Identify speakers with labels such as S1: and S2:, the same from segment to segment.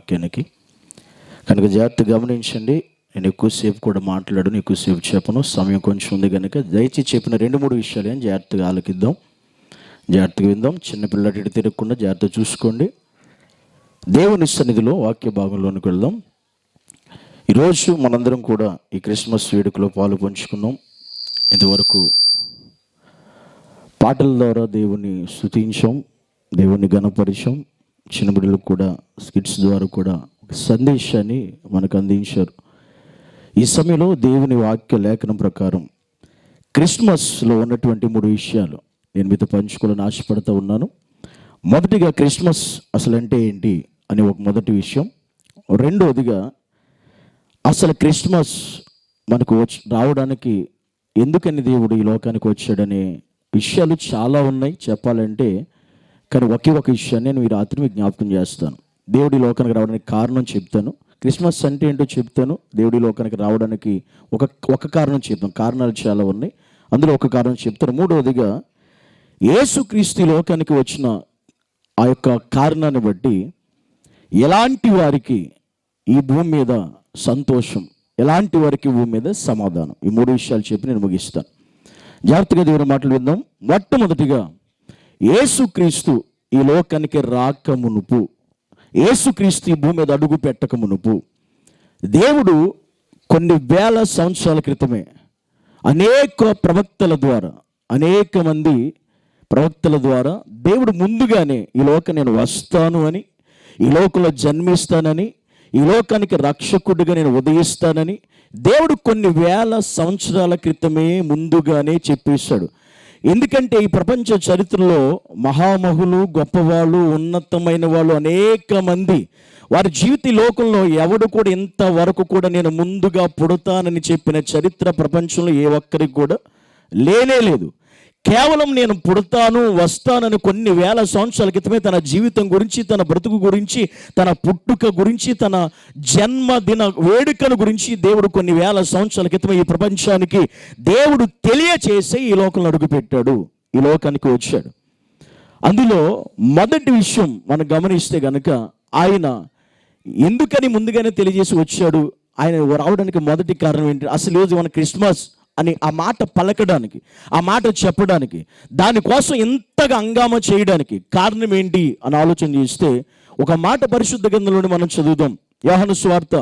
S1: వాక్యానికి. కనుక జాగ్రత్తగా గమనించండి. నేను ఎక్కువసేపు కూడా మాట్లాడను, ఎక్కువసేపు చెప్పను, సమయం కొంచెం ఉంది కనుక దయచేసి చెప్పిన 2-3 విషయాలు అని జాగ్రత్తగా ఆలకిద్దాం, జాగ్రత్తగా విందాం. చిన్నపిల్లటి తిరగకుండా జాగ్రత్తగా చూసుకోండి. దేవుని సన్నిధిలో వాక్య భాగంలోనికి వెళ్దాం. ఈరోజు మనందరం కూడా ఈ క్రిస్మస్ వేడుకలో పాలు పంచుకున్నాం. ఇంతవరకు పాటల ద్వారా దేవుని స్తుతించాం, దేవుని ఘనపరిచాం. చిన్న బిడ్డలకు కూడా స్కిట్స్ ద్వారా కూడా ఒక సందేశాన్ని మనకు అందించారు. ఈ సమయంలో దేవుని వాక్య లేఖనం ప్రకారం క్రిస్మస్లో ఉన్నటువంటి 3 విషయాలు నేను మీతో పంచుకోవాలని ఆశపడుతూ ఉన్నాను. మొదటిగా క్రిస్మస్ అసలు అంటే ఏంటి అని ఒక మొదటి విషయం. రెండవదిగా అసలు క్రిస్మస్ మనకు రావడానికి ఎందుకని దేవుడు ఈ లోకానికి వచ్చాడనే విషయాలు చాలా ఉన్నాయి చెప్పాలంటే. కానీ ఒకే ఒక విషయాన్ని నేను ఈ రాత్రి మీకు జ్ఞాపకం చేస్తాను. దేవుడి లోకానికి రావడానికి కారణం చెప్తాను. క్రిస్మస్ అంటే ఏంటో చెప్తాను. దేవుడి లోకానికి రావడానికి ఒక కారణం చెప్తాను. కారణాలు చాలా ఉన్నాయి, అందులో ఒక కారణం చెప్తాను. మూడవదిగా యేసుక్రీస్తు లోకానికి వచ్చిన ఆ యొక్క కారణాన్ని బట్టి ఎలాంటి వారికి ఈ భూమి మీద సంతోషం, ఎలాంటి వారికి భూమి మీద సమాధానం, ఈ 3 విషయాలు చెప్పి నేను ముగిస్తాను. జాగ్రత్తగా దేవుని మాటలు విందాం. మొట్టమొదటిగా యేసుక్రీస్తు ఈ లోకానికి రాకమునుపు, యేసుక్రీస్తు ఈ భూమి మీద అడుగు పెట్టకమునుపు దేవుడు కొన్ని వేల సంవత్సరాల క్రితమే అనేక మంది ప్రవక్తల ద్వారా దేవుడు ముందుగానే ఈ లోకం నేను వస్తాను అని, ఈ లోకంలో జన్మిస్తానని, ఈ లోకానికి రక్షకుడిగా నేను ఉదయిస్తానని దేవుడు కొన్ని వేల సంవత్సరాల క్రితమే ముందుగానే చెప్పేశాడు. ఎందుకంటే ఈ ప్రపంచ చరిత్రలో మహామహులు, గొప్పవాళ్ళు, ఉన్నతమైన వాళ్ళు అనేక మంది వారి జీవిత లోకంలో ఎవడు కూడా ఇంతవరకు కూడా నేను ముందుగా పుడతానని చెప్పిన చరిత్ర ప్రపంచంలో ఏ ఒక్కరికి కూడా లేనే లేదు. కేవలం నేను పుడతాను వస్తానని కొన్ని వేల సంవత్సరాల క్రితమే తన జీవితం గురించి, తన బ్రతుకు గురించి, తన పుట్టుక గురించి, తన జన్మదిన వేడుకల గురించి దేవుడు కొన్ని వేల సంవత్సరాల క్రితమే ఈ ప్రపంచానికి దేవుడు తెలియచేసి ఈ లోకంలో అడుగుపెట్టాడు, ఈ లోకానికి వచ్చాడు. అందులో మొదటి విషయం మనం గమనిస్తే కనుక ఆయన ఎందుకని ముందుగానే తెలియజేసి వచ్చాడు, ఆయన రావడానికి మొదటి కారణం ఏంటి, అసలు ఈరోజు మన క్రిస్మస్ అని ఆ మాట పలకడానికి, ఆ మాట చెప్పడానికి, దానికోసం ఎంతగా హంగామా చేయడానికి కారణం ఏంటి అని ఆలోచన చేస్తే ఒక మాట పరిశుద్ధ గ్రంథంలోనే మనం చదువుదాం. యోహాను సువార్త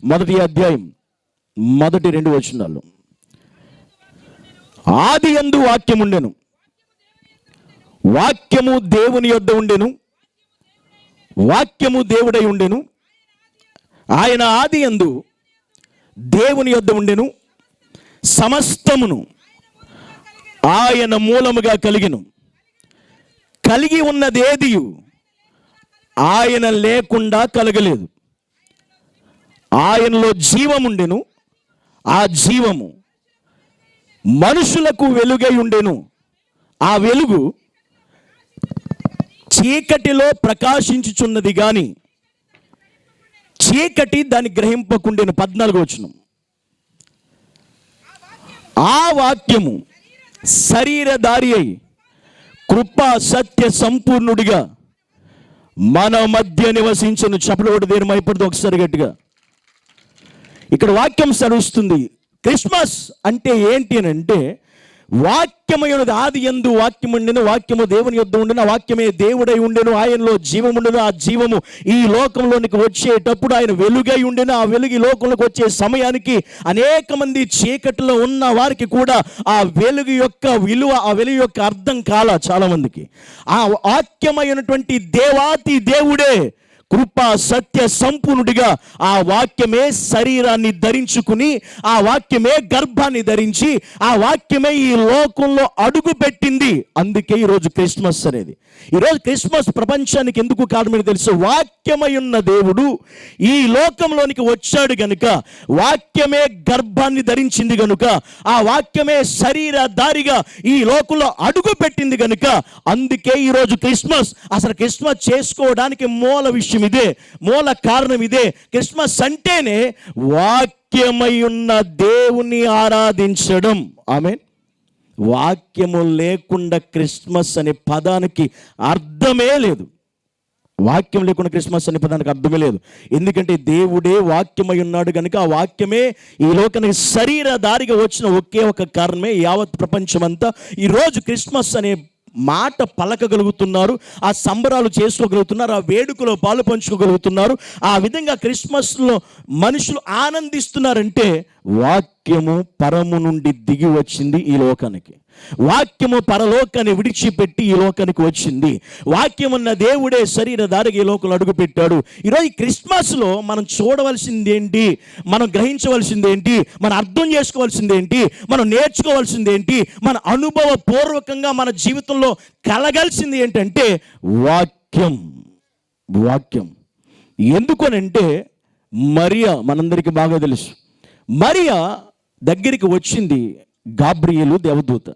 S1: 1వ అధ్యాయం 1-2 వచనాలు. ఆదియందు వాక్యం ఉండెను, వాక్యము దేవుని యొద్ద ఉండెను, వాక్యము దేవుడై ఉండెను, ఆయన ఆదియందు దేవుని యొద్ద ఉండెను, సమస్తమును ఆయన మూలముగా కలిగి ఉన్నదేది ఆయన లేకుండా కలగలేదు. ఆయనలో జీవముండెను, ఆ జీవము మనుషులకు వెలుగై ఉండెను, ఆ వెలుగు చీకటిలో ప్రకాశించుచున్నది గాని చీకటి దాన్ని గ్రహింపకుండెను. 14వ వచనం. ఆ వాక్యము శరీరధారి అయి కృపా సత్య సంపూర్ణుడిగా మన మధ్య నివసించను. చెప్పడం దేని మైపడితే ఒకసారి గట్టిగా. ఇక్కడ వాక్యం సరుస్తుంది. క్రిస్మస్ అంటే ఏంటి అని అంటే, వాక్యమైనది ఆది యందు వాక్యం ఉండెను, వాక్యము దేవుని యొద్ద ఉండెను, ఆ వాక్యమే దేవుడై ఉండెను, ఆయనలో జీవముండెను, ఆ జీవము ఈ లోకంలోనికి వచ్చేటప్పుడు ఆయన వెలుగై ఉండెను. ఆ వెలుగు ఈ లోకంలోకి వచ్చే సమయానికి అనేక మంది చీకటిలో ఉన్న వారికి కూడా ఆ వెలుగు యొక్క విలువ, ఆ వెలుగు యొక్క అర్థం కాల చాలా మందికి. ఆ వాక్యమైనటువంటి దేవాతి దేవుడే కృపా సత్య సంపూర్ణుడిగా ఆ వాక్యమే శరీరాన్ని ధరించుకుని, ఆ వాక్యమే గర్భాన్ని ధరించి, ఆ వాక్యమే ఈ లోకంలో అడుగు పెట్టింది. అందుకే ఈరోజు క్రిస్మస్ అనేది. ఈరోజు క్రిస్మస్ ప్రపంచానికి ఎందుకు కారణమని తెలుసు? వాక్యమై ఉన్న దేవుడు ఈ లోకంలోనికి వచ్చాడు గనుక, వాక్యమే గర్భాన్ని ధరించింది గనుక, ఆ వాక్యమే శరీరధారిగా ఈ లోకంలో అడుగు పెట్టింది గనుక, అందుకే ఈరోజు క్రిస్మస్. అసలు క్రిస్మస్ చేసుకోవడానికి మూల విషయం ఇదే, మూల కారణం ఇదే. క్రిస్మస్ అంటేనే వాక్యమై ఉన్న దేవుని ఆరాధించడం. ఆమేన్. వాక్యము లేకుండా క్రిస్మస్ అనే పదానికి అర్థమే లేదు. వాక్యం లేకుండా క్రిస్మస్ అనే పదానికి అర్థమే లేదు. ఎందుకంటే దేవుడే వాక్యమై ఉన్నాడు కనుక ఆ వాక్యమే ఈ లోకానికి శరీరధారిగా వచ్చిన ఒకే ఒక కారణమే యావత్ ప్రపంచమంతా ఈరోజు క్రిస్మస్ అనే మాట పలకగలుగుతున్నారు, ఆ సంబరాలు చేసుకోగలుగుతున్నారు, ఆ వేడుకలో పాలు పంచుకోగలుగుతున్నారు. ఆ విధంగా క్రిస్మస్లో మనుషులు ఆనందిస్తున్నారంటే వాక్యము పరము నుండి దిగి వచ్చింది ఈ లోకానికి. వాక్యము పరలోకాన్ని విడిచిపెట్టి ఈ లోకానికి వచ్చింది. వాక్యమున్న దేవుడే శరీరధారిగా ఈ లోకంలో అడుగుపెట్టాడు. ఈరోజు క్రిస్మస్లో మనం చూడవలసింది ఏంటి, మనం గ్రహించవలసింది ఏంటి, మనం అర్థం చేసుకోవాల్సింది ఏంటి, మనం నేర్చుకోవాల్సింది ఏంటి, మన అనుభవపూర్వకంగా మన జీవితంలో కలగాల్సింది ఏంటంటే వాక్యం. వాక్యం ఎందుకనంటే మరియా, మనందరికీ బాగా తెలుసు, మరియా దగ్గరికి వచ్చింది గాబ్రియేలు దేవదూత.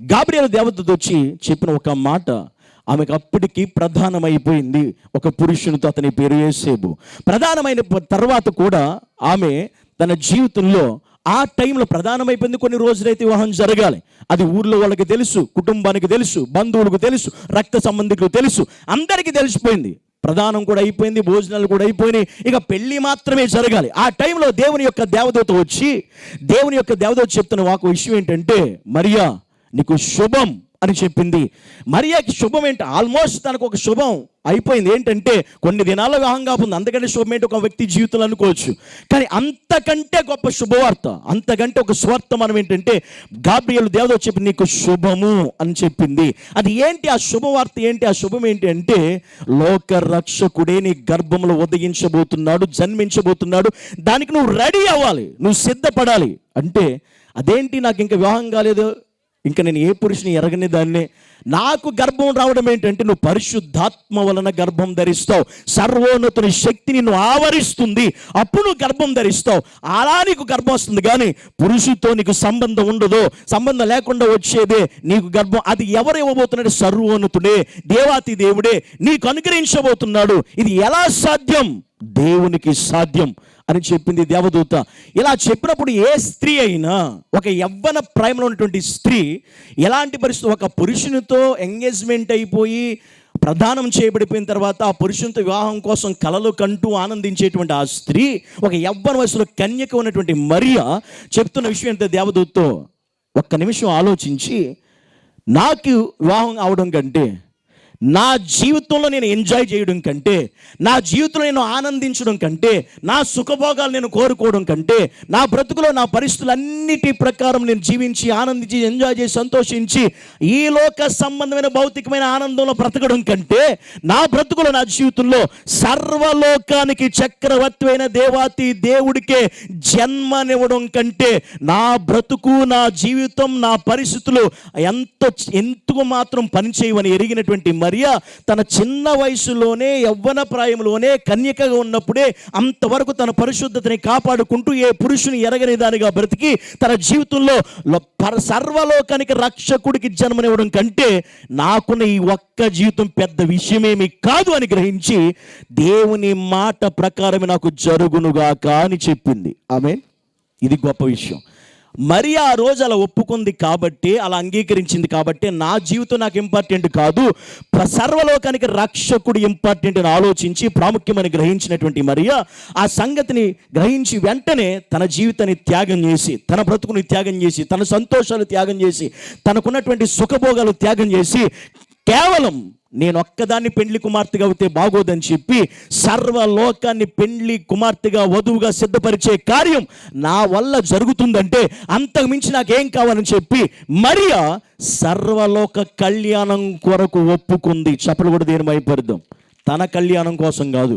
S1: గాబ్రియేలు దేవదూత వచ్చి చెప్పిన ఒక మాట ఆమెకు అప్పటికి ప్రధానమైపోయింది. ఒక పురుషునితో, అతని పేరు యోసేపు. ప్రధానమైన తర్వాత కూడా ఆమె తన జీవితంలో ఆ టైంలో ప్రధానమైపోయింది. కొన్ని రోజులైతే వివాహం జరగాలి, అది ఊర్లో వాళ్ళకి తెలుసు, కుటుంబానికి తెలుసు, బంధువులకు తెలుసు, రక్త సంబంధికులకు తెలుసు, అందరికీ తెలిసిపోయింది. ప్రధానం కూడా అయిపోయింది, భోజనాలు కూడా అయిపోయినాయి, ఇక పెళ్లి మాత్రమే జరగాలి. ఆ టైంలో దేవుని యొక్క దేవదూత వచ్చి చెప్తున్న ఒక విషయం ఏంటంటే, మరియా నీకు శుభం అని చెప్పింది. మరియాకి శుభం ఏంటి, ఆల్మోస్ట్ తనకు ఒక శుభం అయిపోయింది. ఏంటంటే కొన్ని దినాల వివాహం కాకుండా అంతకంటే శుభం ఏంటి ఒక వ్యక్తి జీవితంలో అనుకోవచ్చు. కానీ అంతకంటే గొప్ప శుభవార్త, అంతకంటే ఒక స్వార్థమానం ఏంటంటే గాబ్రియేలు దేవదూత చెప్పి నీకు శుభము అని చెప్పింది. అది ఏంటి ఆ శుభవార్త ఏంటి, ఆ శుభం ఏంటి అంటే లోక రక్షకుడే నీ గర్భంలో ఉదయించబోతున్నాడు, జన్మించబోతున్నాడు. దానికి నువ్వు రెడీ అవ్వాలి, నువ్వు సిద్ధపడాలి. అంటే అదేంటి, నాకు ఇంకా వివాహం కాలేదు, ఇంకా నేను ఏ పురుషుని ఎరగని దాన్నే, నాకు గర్భం రావడం ఏంటంటే నువ్వు పరిశుద్ధాత్మ వలన గర్భం ధరిస్తావు, సర్వోన్నతుని శక్తి నిన్ను ఆవరిస్తుంది, అప్పుడు నువ్వు గర్భం ధరిస్తావు. అలా నీకు గర్భం వస్తుంది. కానీ పురుషుతో నీకు సంబంధం ఉండదు, సంబంధం లేకుండా వచ్చేదే నీకు గర్భం. అది ఎవరు ఇవ్వబోతున్నాడు, సర్వోన్నతుడే, దేవాతి దేవుడే నీకు అనుగ్రహించబోతున్నాడు. ఇది ఎలా సాధ్యం, దేవునికి సాధ్యం అని చెప్పింది దేవదూత. ఇలా చెప్పినప్పుడు ఏ స్త్రీ అయినా, ఒక యవ్వన ప్రాయంలో ఉన్నటువంటి స్త్రీ ఎలాంటి పరిస్థితి, ఒక పురుషునితో ఎంగేజ్మెంట్ అయిపోయి ప్రదానం చేయబడిపోయిన తర్వాత ఆ పురుషునితో వివాహం కోసం కలలు కంటూ ఆనందించేటువంటి ఆ స్త్రీ, ఒక యవ్వన వయసులో కన్యక ఉన్నటువంటి మరియా చెప్తున్న విషయం ఏంటంటే దేవదూతతో, ఒక్క నిమిషం ఆలోచించి, నాకు వివాహం అవడం కంటే, నా జీవితంలో నేను ఎంజాయ్ చేయడం కంటే, నా జీవితంలో నేను ఆనందించడం కంటే, నా సుఖభోగాలు నేను కోరుకోవడం కంటే, నా బ్రతుకులో నా పరిస్థితులన్నిటి ప్రకారం నేను జీవించి ఆనందించి ఎంజాయ్ చేసి సంతోషించి ఈ లోక సంబంధమైన భౌతికమైన ఆనందంలో బ్రతకడం కంటే, నా బ్రతుకులో నా జీవితంలో సర్వలోకానికి చక్రవర్తి అయిన దేవాతి దేవుడికే జన్మనివ్వడం కంటే నా బ్రతుకు, నా జీవితం, నా పరిస్థితులు ఎంతో మాత్రం పనిచేయవని ఎరిగినటువంటి మరియా తన చిన్న వయసులోనే, యవ్వన ప్రాయంలోనే, కన్యకగా ఉన్నప్పుడే అంతవరకు తన పరిశుద్ధతని కాపాడుకుంటూ ఏ పురుషుని ఎరగని దానిగా బ్రతికి తన జీవితంలో సర్వలోకానికి రక్షకుడికి జన్మనివ్వడం కంటే నాకున్న ఈ ఒక్క జీవితం పెద్ద విషయమేమి కాదు అని గ్రహించి దేవుని మాట ప్రకారమే నాకు జరుగునుగాక అని చెప్పింది. ఆమేన్. ఇది గొప్ప విషయం. మరి ఆ రోజు అలా ఒప్పుకుంది కాబట్టి, అలా అంగీకరించింది కాబట్టి నా జీవితం నాకు ఇంపార్టెంట్ కాదు, సర్వలోకానికి రక్షకుడు ఇంపార్టెంట్ అని ఆలోచించి ప్రాముఖ్యమని గ్రహించినటువంటి మరియా ఆ సంగతిని గ్రహించి వెంటనే తన జీవితాన్ని త్యాగం చేసి, తన బ్రతుకుని త్యాగం చేసి, తన సంతోషాలు త్యాగం చేసి, తనకున్నటువంటి సుఖభోగాలు త్యాగం చేసి, కేవలం నేను ఒక్కదాన్ని పెండ్లి కుమార్తెగా అవుతే బాగోదని చెప్పి సర్వలోకాన్ని పెండ్లి కుమార్తెగా వధువుగా సిద్ధపరిచే కార్యం నా వల్ల జరుగుతుందంటే అంతకు మించి నాకేం కావాలని చెప్పి మరియా సర్వలోక కళ్యాణం కొరకు ఒప్పుకుంది. చప్పలు కూడా దేని భయపడదాం. తన కళ్యాణం కోసం కాదు,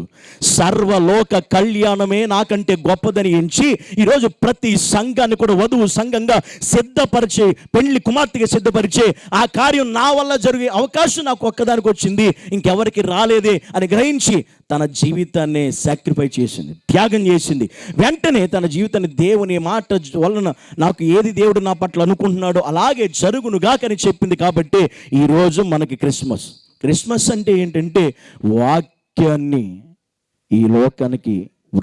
S1: సర్వలోక కళ్యాణమే నాకంటే గొప్పదని ఎంచి ఈరోజు ప్రతి సంఘాన్ని కూడా వధువు సంఘంగా సిద్ధపరిచే, పెళ్లి కుమార్తెగా సిద్ధపరిచే ఆ కార్యం నా వల్ల జరిగే అవకాశం నాకు ఒక్కదానికి వచ్చింది, ఇంకెవరికి రాలేదే అని గ్రహించి తన జీవితాన్ని సాక్రిఫైస్ చేసింది, త్యాగం చేసింది. వెంటనే తన జీవితాన్ని దేవుని మాట వలన నాకు ఏది దేవుడు నా పట్ల అనుకుంటున్నాడో అలాగే జరుగునుగాకని చెప్పింది. కాబట్టి ఈరోజు మనకి క్రిస్మస్ అంటే ఏంటంటే వాక్యాన్ని ఈ లోకానికి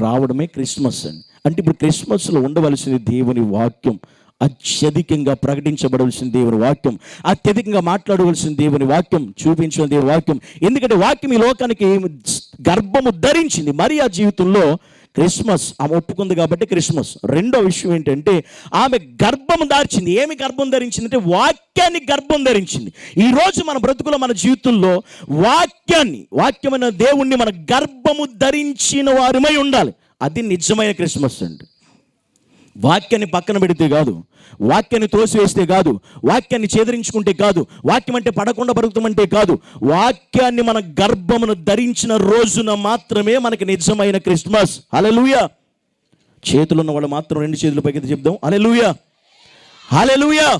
S1: రావడమే క్రిస్మస్ అని. అంటే ఇప్పుడు క్రిస్మస్లో ఉండవలసింది దేవుని వాక్యం. అత్యధికంగా ప్రకటించబడవలసిన దేవుని వాక్యం, అత్యధికంగా మాట్లాడవలసిన దేవుని వాక్యం, చూపించిన దేవుని వాక్యం. ఎందుకంటే వాక్యం ఈ లోకానికి గర్భము ధరించింది. మరియా జీవితంలో క్రిస్మస్ ఆమె ఒప్పుకుంది కాబట్టి క్రిస్మస్. రెండో విషయం ఏంటంటే ఆమె గర్భం దాల్చింది. ఏమి గర్భం ధరించింది అంటే వాక్యాన్ని గర్భం ధరించింది. ఈరోజు మన బ్రతుకులో మన జీవితంలో వాక్యమైన దేవుణ్ణి మన గర్భము ధరించిన వారమై ఉండాలి. అది నిజమైన క్రిస్మస్ అండి. వాక్యాన్ని పక్కన పెడితే కాదు, వాక్యాన్ని తోసివేస్తే కాదు, వాక్యాన్ని ఛేదరించుకుంటే కాదు, వాక్యం అంటే పడకుండా బ్రతుకుతామంటే కాదు. వాక్యాన్ని మన గర్భమును ధరించిన రోజున మాత్రమే మనకి నిజమైన క్రిస్మస్. హల్లెలూయా. చేతులు ఉన్న వాళ్ళు మాత్రం 2 చేతులు పైకి చెప్దాం, హల్లెలూయా, హల్లెలూయా.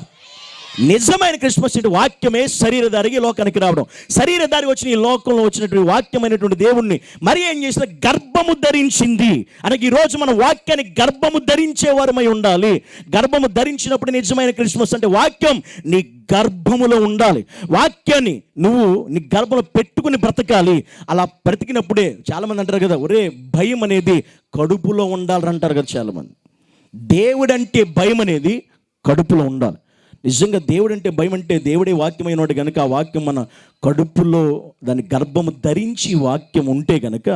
S1: నిజమైన క్రిస్మస్ అంటే వాక్యమే శరీరధారికి లోకానికి రావడం. శరీరధారి వచ్చిన ఈ లోకంలో వచ్చినటువంటి వాక్యమైనటువంటి దేవుణ్ణి మరి ఏం చేసిన గర్భము ధరించింది. అనగా ఈరోజు మనం వాక్యాన్ని గర్భము ధరించే వారమై ఉండాలి. గర్భము ధరించినప్పుడు నిజమైన క్రిస్మస్ అంటే వాక్యం నీ గర్భములో ఉండాలి. వాక్యాన్ని నువ్వు నీ గర్భంలో పెట్టుకుని బ్రతకాలి. అలా బ్రతికినప్పుడే చాలామంది అంటారు కదా, ఒరే భయం అనేది కడుపులో ఉండాలంటారు కదా చాలామంది. దేవుడంటే భయం అనేది కడుపులో ఉండాలి. నిజంగా దేవుడు అంటే భయం అంటే దేవుడే వాక్యమైనవాడు కనుక ఆ వాక్యం మన కడుపులో దాని గర్భము ధరించి వాక్యం ఉంటే కనుక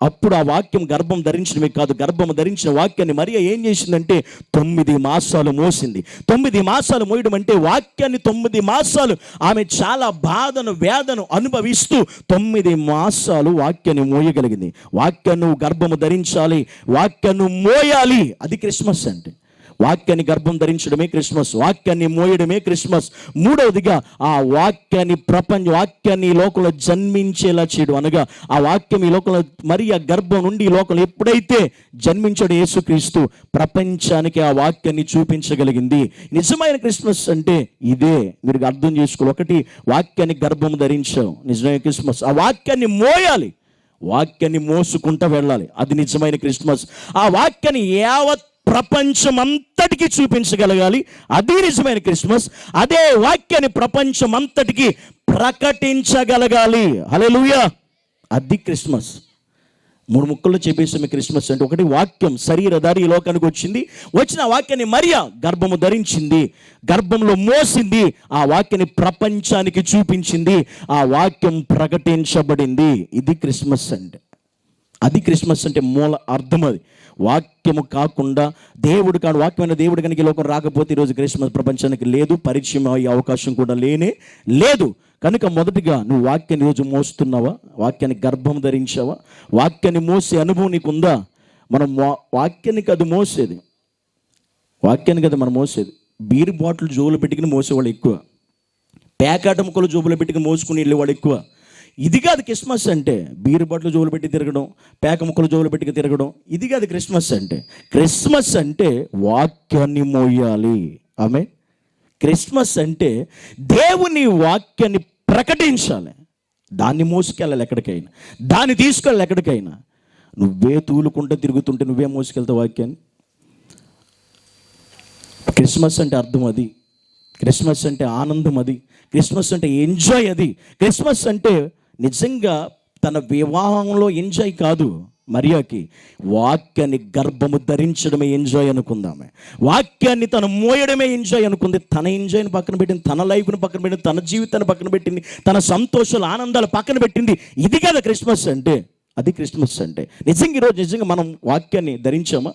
S1: అప్పుడు ఆ వాక్యం గర్భం ధరించడమే కాదు, గర్భము ధరించిన వాక్యాన్ని మరియా ఏం చేసిందంటే 9 మాసాలు మోసింది. 9 మాసాలు మోయడం అంటే వాక్యాన్ని 9 మాసాలు ఆమె చాలా బాధను వేదను అనుభవిస్తూ 9 మాసాలు వాక్యాన్ని మోయగలిగింది. వాక్యాన్ని గర్భము ధరించాలి, వాక్యాన్ని మోయాలి. అది క్రిస్మస్ అంటే. వాక్యాన్ని గర్భం ధరించడమే క్రిస్మస్, వాక్యాన్ని మోయడమే క్రిస్మస్. మూడవదిగా ఆ వాక్యాన్ని ఈ లోకంలో జన్మించేలా చేయడం. అనగా ఆ వాక్యం ఈ లోకంలో మరి ఆ గర్భం నుండి ఈ లోకంలో ఎప్పుడైతే జన్మించాడు యేసుక్రీస్తు, ప్రపంచానికి ఆ వాక్యాన్ని చూపించగలిగింది. నిజమైన క్రిస్మస్ అంటే ఇదే. మీరు అర్థం చేసుకోవాలి. ఒకటి, వాక్యాన్ని గర్భం ధరించాం, నిజమైన క్రిస్మస్. ఆ వాక్యాన్ని మోయాలి, వాక్యాన్ని మోసుకుంటూ వెళ్ళాలి. అది నిజమైన క్రిస్మస్. ఆ వాక్యాన్ని యావత్ ప్రపంచం అంతటికి చూపించగలగాలి. అది నిజమైన క్రిస్మస్. అదే వాక్యాన్ని ప్రపంచం అంతటికి ప్రకటించగలగాలి. హల్లెలూయా. అది క్రిస్మస్. 3 ముక్కల్లో చెప్పేసాము క్రిస్మస్ అంటే. ఒకటి, వాక్యం శరీరధారి ఈ లోకానికి వచ్చిన వాక్యాన్ని మరియా గర్భము ధరించింది, గర్భంలో మోసింది, ఆ వాక్యాన్ని ప్రపంచానికి చూపించింది, ఆ వాక్యం ప్రకటించబడింది. ఇది క్రిస్మస్ అంటే. అది క్రిస్మస్ అంటే మూల అర్థం. అది వాక్యము కాకుండా దేవుడు కాదు, వాక్యమైన దేవుడు కనుక ఈ లోకం రాకపోతే ఈరోజు క్రిస్మస్ ప్రపంచానికి లేదు, పరిచయం అయ్యే అవకాశం కూడా లేనే లేదు. కనుక మొదటిగా నువ్వు వాక్యాన్ని ఈరోజు మోస్తున్నావా? వాక్యాన్ని గర్భం ధరించావా? వాక్యాన్ని మోసే అనుభవం నీకుందా? మనం వాక్యాన్ని కాదు మోసేది, వాక్యాన్ని కదా మనం మోసేది. బీర్ బాటిల్ జోబులు పెట్టుకుని మోసేవాళ్ళు ఎక్కువ, పేకాట ముక్కలు జోబులు పెట్టుకుని మోసుకుని వెళ్ళేవాళ్ళు ఎక్కువ. ఇది కాదు క్రిస్మస్ అంటే. బీరు బాటిల్ జోబులు పెట్టి తిరగడం, పేక ముక్కలు జోబులు పెట్టి తిరగడం, ఇది కాదు క్రిస్మస్ అంటే. క్రిస్మస్ అంటే వాక్యాన్ని మోయాలి. ఆమె క్రిస్మస్ అంటే దేవుని వాక్యాన్ని ప్రకటించాలి, దాన్ని మోసుకెళ్ళాలి ఎక్కడికైనా, దాన్ని తీసుకెళ్ళాలి ఎక్కడికైనా. నువ్వే తూలుకుంటూ తిరుగుతుంటే నువ్వే మోసుకెళ్తావు వాక్యాన్ని. క్రిస్మస్ అంటే అర్థం అది. క్రిస్మస్ అంటే ఆనందం అది. క్రిస్మస్ అంటే ఎంజాయ్ అది. క్రిస్మస్ అంటే నిజంగా తన వివాహంలో ఎంజాయ్ కాదు, మరియాకి వాక్యాన్ని గర్భము ధరించడమే ఎంజాయ్ అనుకుందామే. వాక్యాన్ని తను మోయడమే ఎంజాయ్ అనుకుంది. తన ఎంజాయ్ని పక్కన పెట్టింది, తన లైఫ్ని పక్కన పెట్టింది, తన జీవితాన్ని పక్కన పెట్టింది, తన సంతోషాలు ఆనందాలు పక్కన పెట్టింది. ఇది కదా క్రిస్మస్ అంటే. అది క్రిస్మస్ అంటే. నిజంగా ఈరోజు నిజంగా మనం వాక్యాన్ని ధరించామా?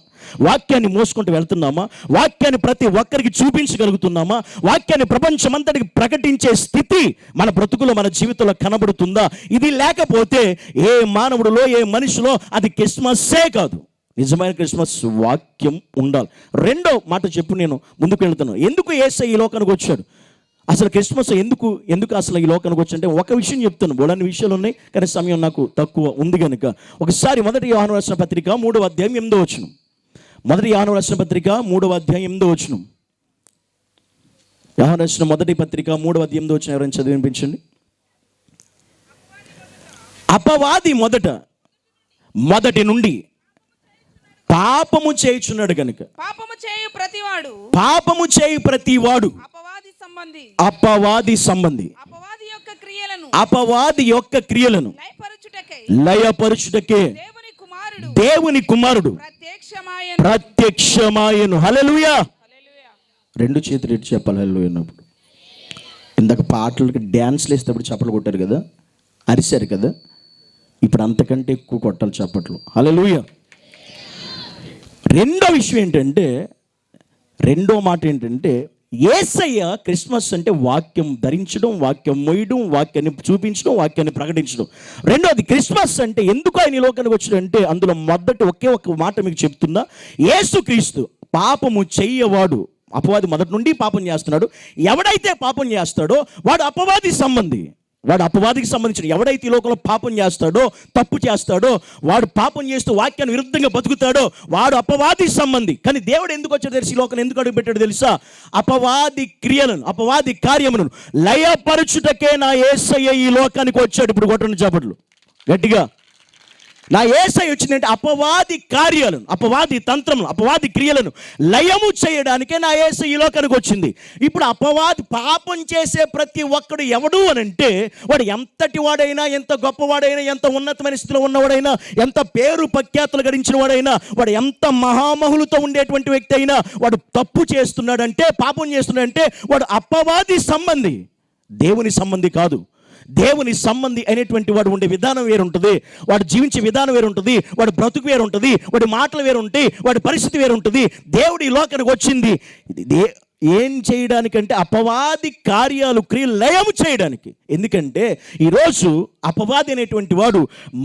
S1: వాక్యాన్ని మోసుకుంటూ వెళ్తున్నామా? వాక్యాన్ని ప్రతి ఒక్కరికి చూపించగలుగుతున్నామా? వాక్యాన్ని ప్రపంచమంతటికి ప్రకటించే స్థితి మన బ్రతుకులో మన జీవితంలో కనబడుతుందా? ఇది లేకపోతే ఏ మానవుడిలో ఏ మనిషిలో అది క్రిస్మస్సే కాదు. నిజమైన క్రిస్మస్ వాక్యం ఉండాలి. రెండో మాట చెప్పు, నేను ముందుకు వెళ్తున్నాను. ఎందుకు యేసయ్య ఈ లోకానికి వచ్చాడు? అసలు క్రిస్మస్ ఎందుకు అసలు ఈ లోకానికి వచ్చంటే ఒక విషయం చెప్తాను. బోలన్ని విషయాలు ఉన్నాయి కానీ సమయం నాకు తక్కువ ఉంది కనుక ఒకసారి 1 యోహాను రాసిన పత్రిక 3వ అధ్యాయం 8వ వచనం. 1 యోహాను రాసిన పత్రిక 3వ అధ్యాయం 8వ వచనం. యోహాను రాసిన మొదటి పత్రిక 3వ అధ్యాయం 8వ వచనం ఎవరైనా చదివి వినిపించండి. అపవాది మొదటి నుండి పాపము చేయుచున్నాడు కనుక పాపము చేయు ప్రతివాడు అపవాది సంబంధి అపవాది యొక్క క్రియలను లయపరచుటకే దేవుని కుమారుడు ప్రత్యక్షమాయెను. హల్లెలూయా. రెండు చేతులు ఎట్టి చెప్పాలి హల్లెలూయా అన్నప్పుడు. ఇందాక పాటలకి డ్యాన్స్లు వేసేటప్పుడు చప్పట్లు కొట్టారు కదా, అరిశారు కదా, ఇప్పుడు అంతకంటే ఎక్కువ కొట్టాలి చప్పట్లు. హల్లెలూయా. రెండో మాట ఏంటంటే యేసయ్య క్రిస్మస్ అంటే వాక్యం ధరించడం, వాక్యం మోయడం, వాక్యాన్ని చూపించడం, వాక్యాన్ని ప్రకటించడం. రెండోది క్రిస్మస్ అంటే ఎందుకు ఆయన ఈ లోకానికి వచ్చాడంటే అందులో మొదటి ఒకే ఒక మాట మీకు చెప్తున్నా, యేసుక్రీస్తు పాపము చెయ్యవాడు. అపవాది మొదటి నుండి పాపం చేస్తున్నాడు. ఎవడైతే పాపం చేస్తాడో వాడు అపవాది సంబంధి. వాడు అపవాదికి సంబంధించిన ఎవడైతే ఈ లోకంలో పాపం చేస్తాడో, తప్పు చేస్తాడో, వాడు పాపం చేస్తూ వాక్యాన్ని విరుద్ధంగా బతుకుతాడో వాడు అపవాది సంబంధి. కానీ దేవుడు ఎందుకు వచ్చాడో తెలిసి ఈ లోకం ఎందుకు అడుగు పెట్టాడు తెలుసా? అపవాది క్రియలను, అపవాది కార్యములను లయపరచుటకే నా యేసయ్య ఈ లోకానికి వచ్చాడు. ఇప్పుడు కొట్టండి చప్పట్లు గట్టిగా. నా యేసయ్య వచ్చిందంటే అపవాది కార్యాలను, అపవాది తంత్రములను, అపవాది క్రియలను లయము చేయడానికే నా యేసయ్య ఈ లోకానికి వచ్చింది. ఇప్పుడు అపవాది పాపం చేసే ప్రతి ఒక్కడు ఎవడు అని అంటే వాడు ఎంతటి వాడైనా, ఎంత గొప్పవాడైనా, ఎంత ఉన్నతమైన స్థితిలో ఉన్నవాడైనా, ఎంత పేరు ప్రఖ్యాతులు గడించిన వాడైనా, వాడు ఎంత మహామహులతో ఉండేటువంటి వ్యక్తి అయినా వాడు తప్పు చేస్తున్నాడంటే, పాపం చేస్తున్నాడంటే వాడు అపవాది సంబంధి, దేవుని సంబంధి కాదు. దేవుని సంబంధి అయినటువంటి వాడు ఉండే విధానం వేరు ఉంటుంది, వాడు జీవించే విధానం వేరు ఉంటుంది, వాడి బ్రతుకు వేరు ఉంటుంది, వాడి మాటలు వేరు ఉంటాయి, వాడి పరిస్థితి వేరు ఉంటుంది. దేవుడు ఈ లోకానికి వచ్చింది ఏం చేయడానికంటే అపవాది కార్యాలు, క్రియలు లయం చేయడానికి. ఎందుకంటే ఈరోజు అపవాది అనేటువంటి వాడు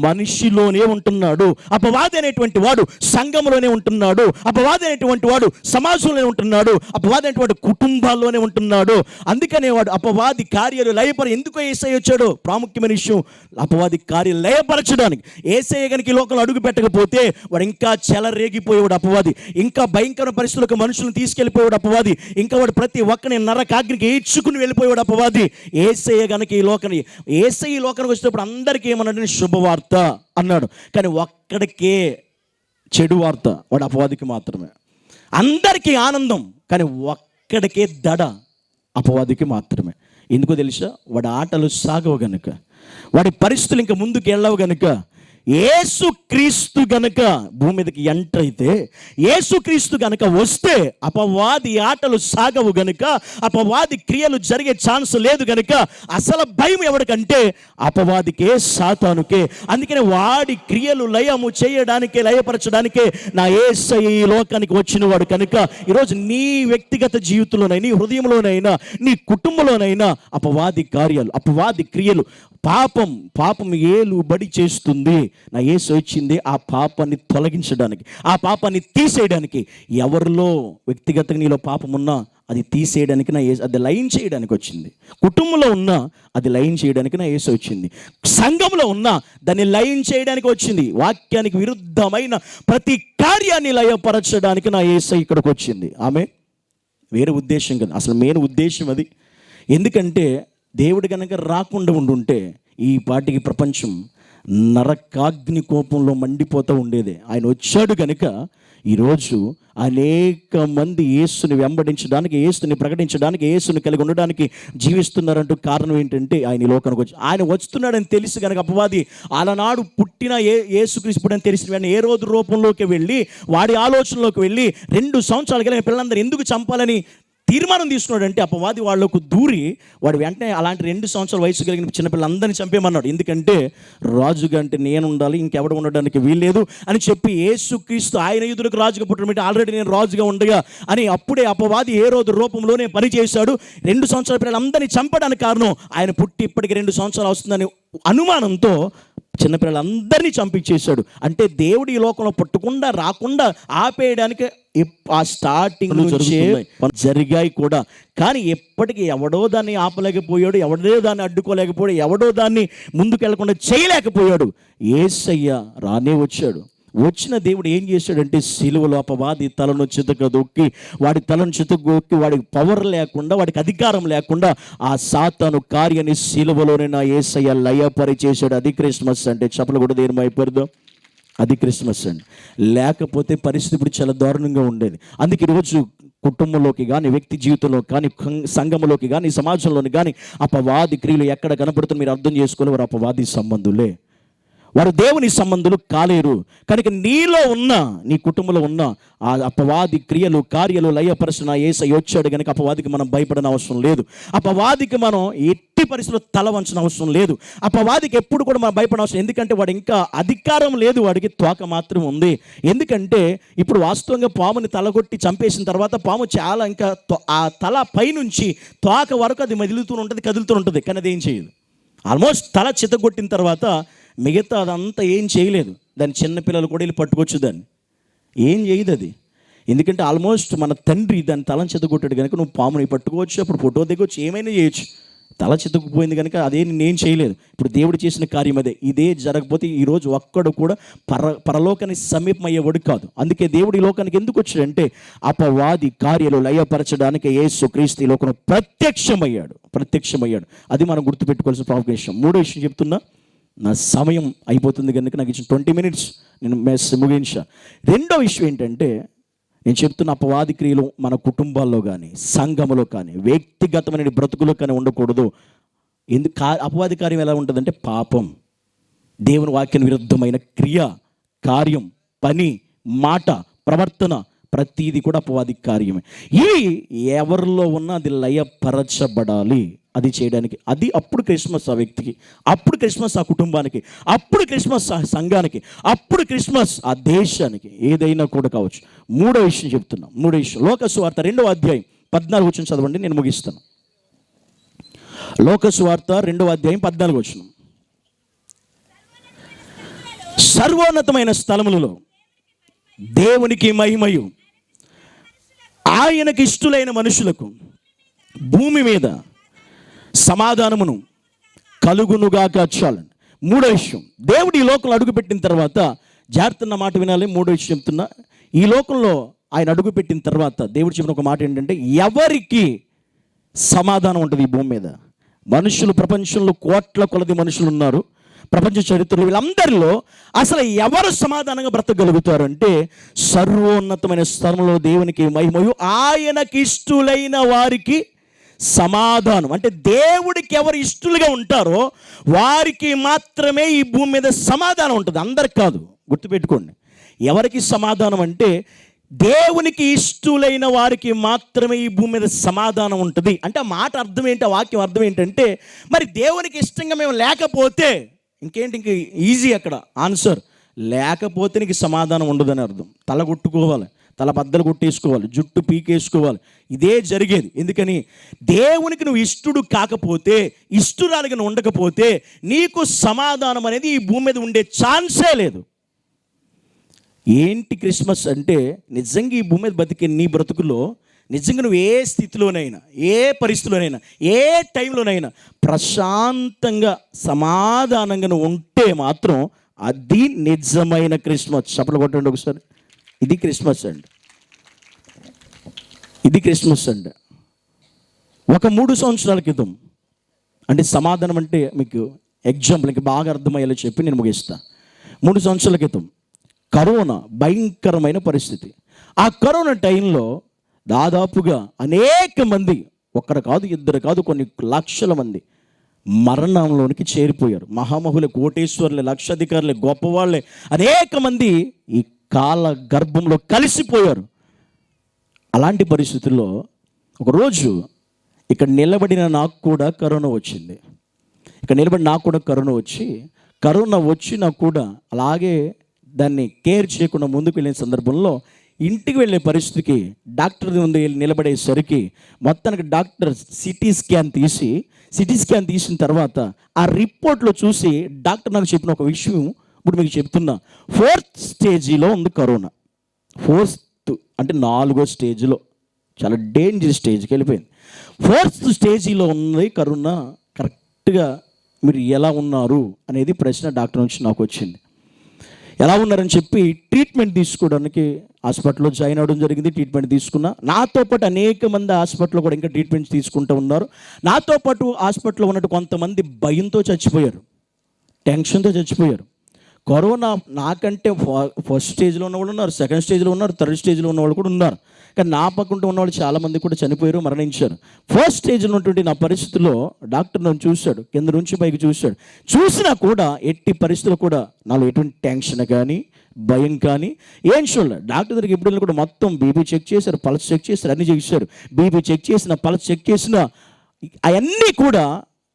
S1: మనిషిలోనే ఉంటున్నాడు, అపవాది అనేటువంటి వాడు సంఘంలోనే ఉంటున్నాడు, అపవాది అనేటువంటి వాడు సమాజంలోనే ఉంటున్నాడు, అపవాది అనేటువంటి వాడు కుటుంబాల్లోనే ఉంటున్నాడు. అందుకనే వాడు అపవాది కార్యాలు ఎందుకు యేసయ్య వచ్చాడో ప్రాముఖ్యమైన విషయం, అపవాది కార్యాలు లయపరచడానికి. యేసయ్య కనుక ఈ లోకంలో అడుగు పెట్టకపోతే వాడు ఇంకా చెలరేగిపోయేవాడు అపవాది, ఇంకా భయంకర పరిస్థితులకు మనుషులను తీసుకెళ్ళిపోయాడు అపవాది, ఇంకా వాడు ప్రతి ఒక్కరిని నరకాగ్నికి ఏడ్చుకుని వెళ్ళిపోయాడు అపవాది. యేసయ్య కనుక ఈ లోకానికి వచ్చినప్పుడు అందరికీ ఏమన్నాడు? శుభవార్త అన్నాడు. కానీ ఒక్కడికే చెడు వార్త, వాడు అపవాదికి మాత్రమే. అందరికీ ఆనందం, కానీ ఒక్కడికే దడ, అపవాదికి మాత్రమే. ఎందుకో తెలుసా? వాడి ఆటలు సాగవు గనుక, వాడి పరిస్థితులు ఇంకా ముందుకు వెళ్ళవు గనుక. యేసుక్రీస్తు గనక భూమి మీదకి ఎంటర్ అయితే, యేసుక్రీస్తు గనక వస్తే అపవాది ఆటలు సాగవు గనుక, అపవాది క్రియలు జరిగే ఛాన్స్ లేదు గనుక అసలు భయం ఎవరికంటే అపవాదికే, సాతానుకే. అందుకనే వాడి క్రియలు లయము చేయడానికే, లయపరచడానికే నా యేసయ్య ఈ లోకానికి వచ్చిన వాడు కనుక ఈరోజు నీ వ్యక్తిగత జీవితంలోనైనా, నీ హృదయంలోనైనా, నీ కుటుంబంలోనైనా అపవాది కార్యాలు, అపవాది క్రియలు, పాపం ఏలు బడి చేస్తుంది. నా యేసు వచ్చింది ఆ పాపాన్ని తొలగించడానికి, ఆ పాపాన్ని తీసేయడానికి. ఎవరిలో వ్యక్తిగతంగా నీలో పాపం ఉన్నా అది తీసేయడానికి నా యేసు, అది లయం చేయడానికి వచ్చింది. కుటుంబంలో ఉన్నా అది లయం చేయడానికి నా యేసు వచ్చింది. సంఘంలో ఉన్నా దాన్ని లయం చేయడానికి వచ్చింది. వాక్యానికి విరుద్ధమైన ప్రతి కార్యాన్ని లయపరచడానికి నా యేసు ఇక్కడికి వచ్చింది. ఆమె వేరే ఉద్దేశం కదా, అసలు మెయిన్ ఉద్దేశం అది. ఎందుకంటే దేవుడు కనుక రాకుండా ఉండుంటే ఈ పాటికి ప్రపంచం నరకాగ్ని కోపంలో మండిపోతూ ఉండేది. ఆయన వచ్చాడు కనుక ఈరోజు అనేక మంది యేసుని వెంబడించడానికి, యేసుని ప్రకటించడానికి, యేసుని కలిగి ఉండడానికి జీవిస్తున్నారంటూ కారణం ఏంటంటే ఆయన ఈ లోకానికి వచ్చి, ఆయన వస్తున్నాడని తెలిసి కనుక అపవాది ఆలనాడు పుట్టిన యేసుక్రీస్తు అని తెలిసిన వెంటనే ఏ రోజు రూపంలోకి వెళ్ళి, వాడి ఆలోచనలోకి వెళ్ళి 2 సంవత్సరాలు కలిగిన పిల్లలందరూ ఎందుకు చంపాలని తీర్మానం తీసుకున్నాడంటే అపవాది వాళ్ళకు దూరి వాడు వెంటనే అలాంటి 2 సంవత్సరాల వయసు కలిగిన చిన్నపిల్లలందరినీ చంపేయమన్నాడు. ఎందుకంటే రాజుగా అంటే నేను ఉండాలి, ఇంకెవడ ఉండడానికి వీల్లేదు అని చెప్పి యేసుక్రీస్తు ఆయన యూదులకు రాజుగా పుట్టడం ఆల్రెడీ నేను రాజుగా ఉండగా అని అప్పుడే అపవాది ఏ రోజు రూపంలోనే పనిచేశాడు. 2 సంవత్సరాల పిల్లలందరినీ చంపడానికి కారణం ఆయన పుట్టి ఇప్పటికి 2 సంవత్సరాలు వస్తుందని అనుమానంతో చిన్నపిల్లలందరినీ చంపించేశాడు. అంటే దేవుడు ఈ లోకంలో పుట్టకుండా రాకుండా ఆపేయడానికి ఆ స్టార్టింగ్ జరిగాయి కూడా. కానీ ఎప్పటికీ ఎవడో దాన్ని ఆపలేకపోయాడు, ఎవడో దాన్ని అడ్డుకోలేకపోయాడు, ఎవడో దాన్ని ముందుకు వెళ్లకుండా చేయలేకపోయాడు. యేసయ్య రానే వచ్చాడు. వచ్చిన దేవుడు ఏం చేశాడంటే సిలువలో అపవాది తలను చితకదొక్కి, వాడి తలను చితకొక్కి, వాడికి పవర్ లేకుండా, వాడికి అధికారం లేకుండా ఆ సాతాను కార్యాన్ని సిలువలోనే నా యేసయ్య లయపరిచేశాడు. అది క్రిస్మస్ అంటే. చెప్పలు కూడా దేని అయిపోయిందో అది క్రిస్మస్ అండి. లేకపోతే పరిస్థితి ఇప్పుడు చాలా దారుణంగా ఉండేది. అందుకే ఈరోజు కుటుంబంలోకి కానీ, వ్యక్తి జీవితంలో కానీ, సంఘంలోకి కానీ, సమాజంలోని కానీ అపవాది క్రియలు ఎక్కడ కనపడుతుంది మీరు అర్థం చేసుకోవాలి. వారు అపవాది సంబంధులే. వారు దేవుని సంబంధులు కాలేరు. కనుక నీలో ఉన్న, నీ కుటుంబంలో ఉన్న ఆ అపవాది క్రియలు, కార్యాలు లయపరచిన యేసయ్య వచ్చాడు కనుక అపవాదికి మనం భయపడని అవసరం లేదు. అపవాదికి మనం ఎట్టి పరిస్థితుల్లో తల వంచిన అవసరం లేదు. అపవాదికి ఎప్పుడు కూడా మనం భయపడని అవసరం. ఎందుకంటే వాడు ఇంకా అధికారం లేదు, వాడికి తోక మాత్రం ఉంది. ఎందుకంటే ఇప్పుడు వాస్తవంగా పాముని తలగొట్టి చంపేసిన తర్వాత పాము చాలా ఇంకా ఆ తల పైనుంచి తోక వరకు అది మెదులుతూ ఉంటుంది, కదులుతూ ఉంటుంది, కానీ అది ఏం చేయదు. ఆల్మోస్ట్ తల చితగొట్టిన తర్వాత మిగతా అదంతా ఏం చేయలేదు. దాని చిన్నపిల్లలు కూడా వెళ్ళి పట్టుకోవచ్చు, దాన్ని ఏం చేయదు అది. ఎందుకంటే ఆల్మోస్ట్ మన తండ్రి దాన్ని తల చితగొట్టాడు కనుక నువ్వు పాముని పట్టుకోవచ్చు, అప్పుడు ఫోటో దిగొచ్చు, ఏమైనా చేయొచ్చు. తల చితకుపోయింది కనుక అదే నేను చేయలేదు. ఇప్పుడు దేవుడు చేసిన కార్యం అదే. ఇదే జరగకపోతే ఈరోజు ఒక్కడు కూడా పరలోకానికి సమీపం అయ్యేవాడు కాదు. అందుకే దేవుడు ఈ లోకానికి ఎందుకు వచ్చాడంటే అపవాది కార్యాలు లయపరచడానికి యేసుక్రీస్తు ఈ లోకంలో ప్రత్యక్షమయ్యాడు. అది మనం గుర్తుపెట్టుకోవాల్సిన ప్రాముఖ్యం. మూడో విషయం చెప్తున్నా, నా సమయం అయిపోతుంది కనుక నాకు ఇచ్చిన 20 minutes నేను ముగించా. రెండో విషయం ఏంటంటే, నేను చెప్తున్న అపవాది క్రియలు మన కుటుంబాల్లో కానీ, సంఘములో కానీ, వ్యక్తిగతమైన బ్రతుకులో కానీ ఉండకూడదు. అపవాది కార్యం ఎలా ఉంటుందంటే పాపం, దేవుని వాక్యానికి విరుద్ధమైన క్రియ, కార్యం, పని, మాట, ప్రవర్తన, ప్రతీది కూడా అపవాది కార్యమే. ఇవి ఎవరిలో ఉన్నా అది లయపరచబడాలి. అది చేయడానికి అది అప్పుడు క్రిస్మస్ ఆ వ్యక్తికి, అప్పుడు క్రిస్మస్ ఆ కుటుంబానికి, అప్పుడు క్రిస్మస్ ఆ సంఘానికి, అప్పుడు క్రిస్మస్ ఆ దేశానికి, ఏదైనా కూడా కావచ్చు. మూడో విషయం చెప్తున్నా. మూడో విషయం లోక సువార్త 2వ అధ్యాయం 14 వచనం చదవండి, నేను ముగిస్తాను. లోక సువార్త 2వ అధ్యాయం 14 వచనం. సర్వోన్నతమైన స్థలములలో దేవునికి మహిమయు ఆయనకి ఇష్టులైన మనుషులకు భూమి మీద సమాధానమును కలుగునుగాక చాలండి. మూడో విషయం, దేవుడు ఈ లోకంలో అడుగుపెట్టిన తర్వాత, జాగ్రత్త మాట వినాలి. మూడో విషయం చెప్తున్నా, ఈ లోకంలో ఆయన అడుగుపెట్టిన తర్వాత దేవుడు చెప్పిన ఒక మాట ఏంటంటే, ఎవరికి సమాధానం ఉంటుంది ఈ భూమి మీద? మనుషులు ప్రపంచంలో కోట్ల కొలది మనుషులు ఉన్నారు. ప్రపంచ చరిత్రలో వీళ్ళందరిలో అసలు ఎవరు సమాధానంగా బ్రతకగలుగుతారు అంటే, సర్వోన్నతమైన స్థలంలో దేవునికి మహిమయు ఆయనకి ఇష్టులైన వారికి సమాధానం. అంటే దేవుడికి ఎవరు ఇష్టలుగా ఉంటారో వారికి మాత్రమే ఈ భూమి మీద సమాధానం ఉంటుంది, అందరికి కాదు. గుర్తుపెట్టుకోండి, ఎవరికి సమాధానం అంటే దేవునికి ఇష్టలైన వారికి మాత్రమే ఈ భూమి మీద సమాధానం ఉంటుంది. అంటే ఆ మాట అర్థం ఏంటి, ఆ వాక్యం అర్థం ఏంటంటే, మరి దేవునికి ఇష్టంగా మేము లేకపోతే ఇంకేంటి, ఇంక ఈజీ అక్కడ ఆన్సర్, లేకపోతే నీకు సమాధానం ఉండదని అర్థం. తల కొట్టుకోవాలి, తల బద్దలు కొట్టేసుకోవాలి, జుట్టు పీకేసుకోవాలి, ఇదే జరిగేది. ఎందుకని, దేవునికి నువ్వు ఇష్టడు కాకపోతే, ఇష్టరాలుగా నువ్వు ఉండకపోతే నీకు సమాధానం అనేది ఈ భూమి మీద ఉండే ఛాన్సే లేదు. ఏంటి క్రిస్మస్ అంటే, నిజంగా ఈ భూమి మీద బతికే నీ బ్రతుకులో నిజంగా నువ్వు ఏ స్థితిలోనైనా, ఏ పరిస్థితిలోనైనా, ఏ టైంలోనైనా ప్రశాంతంగా సమాధానంగా నువ్వు ఉంటే మాత్రం అది నిజమైన క్రిస్మస్. చప్పట్లు కొట్టండి ఒకసారి. ఇది క్రిస్మస్ అండి, ఇది క్రిస్మస్ అండి. ఒక 3 సంవత్సరాల క్రితం, అంటే సమాధానం అంటే మీకు ఎగ్జాంపుల్ ఇంకా బాగా అర్థమయ్యేలా చెప్పి నేను ముగిస్తా. 3 సంవత్సరాల క్రితం కరోనా భయంకరమైన పరిస్థితి. ఆ కరోనా టైంలో దాదాపుగా అనేక మంది, ఒక్కరు కాదు, ఇద్దరు కాదు, కొన్ని లక్షల మంది మరణంలోనికి చేరిపోయారు. మహామహులే, కోటేశ్వర్లే, లక్షాధికారులే, గొప్పవాళ్ళే అనేక మంది ఈ కాల గర్భంలో కలిసిపోయారు. అలాంటి పరిస్థితుల్లో ఒకరోజు ఇక్కడ నిలబడిన నాకు కూడా కరోనా వచ్చింది. ఇక్కడ నిలబడి నాకు కూడా కరోనా వచ్చి నాకు కూడా అలాగే దాన్ని కేర్ చేయకుండా ముందుకు వెళ్ళిన సందర్భంలో ఇంటికి వెళ్ళే పరిస్థితికి డాక్టర్ ముందు వెళ్ళి నిలబడేసరికి మొత్తానికి డాక్టర్ సిటీ స్కాన్ తీసిన తర్వాత ఆ రిపోర్ట్లో చూసి డాక్టర్ నాకు చెప్పిన ఒక విషయం ఇప్పుడు మీకు చెప్తున్నా. 4th స్టేజీలో ఉంది కరోనా. 4th అంటే 4వ స్టేజ్లో, చాలా డేంజర్ స్టేజ్కి వెళ్ళిపోయింది. 4th స్టేజీలో ఉంది కరోనా. కరెక్ట్గా మీరు ఎలా ఉన్నారు అనేది ప్రశ్న డాక్టర్ నుంచి నాకు వచ్చింది. ఎలా ఉన్నారని చెప్పి ట్రీట్మెంట్ తీసుకోవడానికి హాస్పిటల్లో జాయిన్ అవ్వడం జరిగింది. ట్రీట్మెంట్ తీసుకున్నా. నాతో పాటు అనేక మంది హాస్పిటల్లో కూడా ఇంకా ట్రీట్మెంట్ తీసుకుంటూ ఉన్నారు. నాతో పాటు హాస్పిటల్లో ఉన్నట్టు కొంతమంది భయంతో చచ్చిపోయారు, టెన్షన్తో చచ్చిపోయారు. కరోనా నాకంటే 1st స్టేజ్లో ఉన్నవాళ్ళు ఉన్నారు, 2nd స్టేజ్లో ఉన్నారు, 3rd స్టేజ్లో ఉన్నవాళ్ళు కూడా ఉన్నారు. కానీ నా పక్కన ఉన్నవాళ్ళు చాలామంది కూడా చనిపోయారు, మరణించారు. ఫస్ట్ స్టేజ్లో ఉన్నటువంటి నా పరిస్థితుల్లో డాక్టర్ నన్ను చూశాడు, కింద నుంచి పైకి చూశాడు. చూసినా కూడా ఎట్టి పరిస్థితుల్లో కూడా నాలో ఎటువంటి టెన్షన్ కానీ భయం కానీ ఏం చూడలేదు. డాక్టర్ దగ్గరికి ఎప్పుడు కూడా మొత్తం బీపీ చెక్ చేశారు, పల్స్ చెక్ చేశారు, అన్నీ చేశారు. బీపీ చెక్ చేసిన, పల్స్ చెక్ చేసిన, అవన్నీ కూడా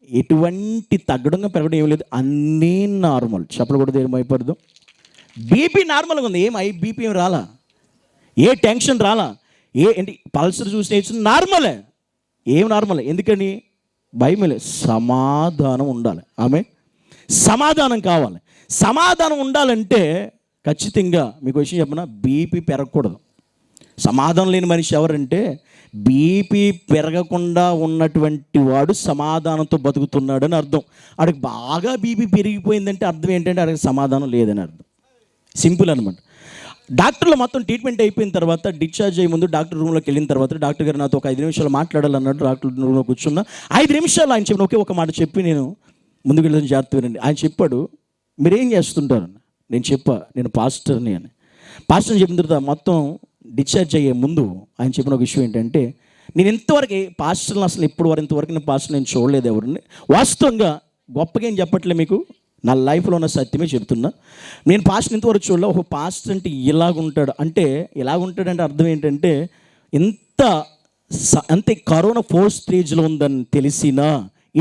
S1: ఎటువంటి తగ్గడంగా పెరగడం ఏం లేదు, అన్నీ నార్మల్. చెప్పలు కూడా ఏమైపోద్దు, బీపీ నార్మల్గా ఉంది, బీపీ ఏం రాలా, ఏ టెన్షన్ రాలా, ఏంటి పల్సర్ చూసి నార్మలే, ఏం నార్మల్. ఎందుకని భయం లేదు, సమాధానం ఉండాలి. ఆమె సమాధానం కావాలి. సమాధానం ఉండాలంటే ఖచ్చితంగా మీకు విషయం చెప్పిన బీపీ పెరగకూడదు. సమాధానం లేని మనిషి ఎవరంటే బీపీ పెరగకుండా ఉన్నటువంటి వాడు సమాధానంతో బతుకుతున్నాడని అర్థం. ఆడికి బాగా బీపీ పెరిగిపోయిందంటే అర్థం ఏంటంటే ఆడికి సమాధానం లేదని అర్థం. సింపుల్ అనమాట. డాక్టర్లు మొత్తం ట్రీట్మెంట్ అయిపోయిన తర్వాత డిశ్చార్జ్ అయ్యే ముందు డాక్టర్ రూమ్లోకి వెళ్ళిన తర్వాత డాక్టర్ గారు నాతో ఒక 5 నిమిషాలు మాట్లాడాలన్నాడు. డాక్టర్ రూమ్లో కూర్చున్నా 5 నిమిషాలు ఆయన చెప్పిన ఒకే ఒక మాట చెప్పి నేను ముందుకు వెళ్ళడం జాగ్రత్తగా. ఆయన చెప్పాడు, మీరేం చేస్తుంటారు? నేను నేను పాస్టర్ని అని. పాస్టర్ని చెప్పిన తర్వాత మొత్తం డిశ్చార్జ్ అయ్యే ముందు ఆయన చెప్పిన ఒక విషయం ఏంటంటే, నేను ఇంతవరకు పాస్టర్ని అసలు ఇంతవరకు నేను పాస్టర్ నేను చూడలేదు ఎవరిని. వాస్తవంగా గొప్పగా ఏం చెప్పట్లే మీకు, నా లైఫ్లో ఉన్న సత్యమే చెప్తున్నా. నేను పాస్టర్ ఇంతవరకు చూడలే. ఒక పాస్టర్ అంటే ఇలాగుంటాడు అంటే అర్థం ఏంటంటే అంతే కరోనా 4th స్టేజ్లో ఉందని తెలిసినా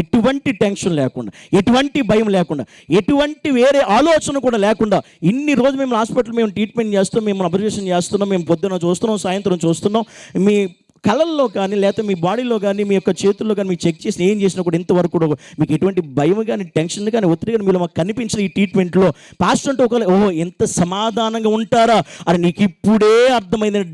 S1: ఎటువంటి టెన్షన్ లేకుండా, ఎటువంటి భయం లేకుండా, ఎటువంటి వేరే ఆలోచన కూడా లేకుండా ఇన్ని రోజులు మేము హాస్పిటల్ మేము ట్రీట్మెంట్ చేస్తాం, మేము అబ్జర్వేషన్ చేస్తున్నాం, మేము పొద్దున చూస్తున్నాం, సాయంత్రం చూస్తున్నాం. మీ కళల్లో కానీ లేకపోతే మీ బాడీలో కానీ మీ యొక్క చేతుల్లో కానీ మీకు చెక్ చేసి ఏం చేసినా కూడా ఇంతవరకు కూడా మీకు ఎటువంటి భయం కానీ టెన్షన్ కానీ ఒత్తిడి కానీ మీలో మాకు కనిపించిన ఈ ట్రీట్మెంట్లో పాస్టర్ అంటే ఒకవేళ ఎంత సమాధానంగా ఉంటారా అని నీకు ఇప్పుడే అర్థమైందని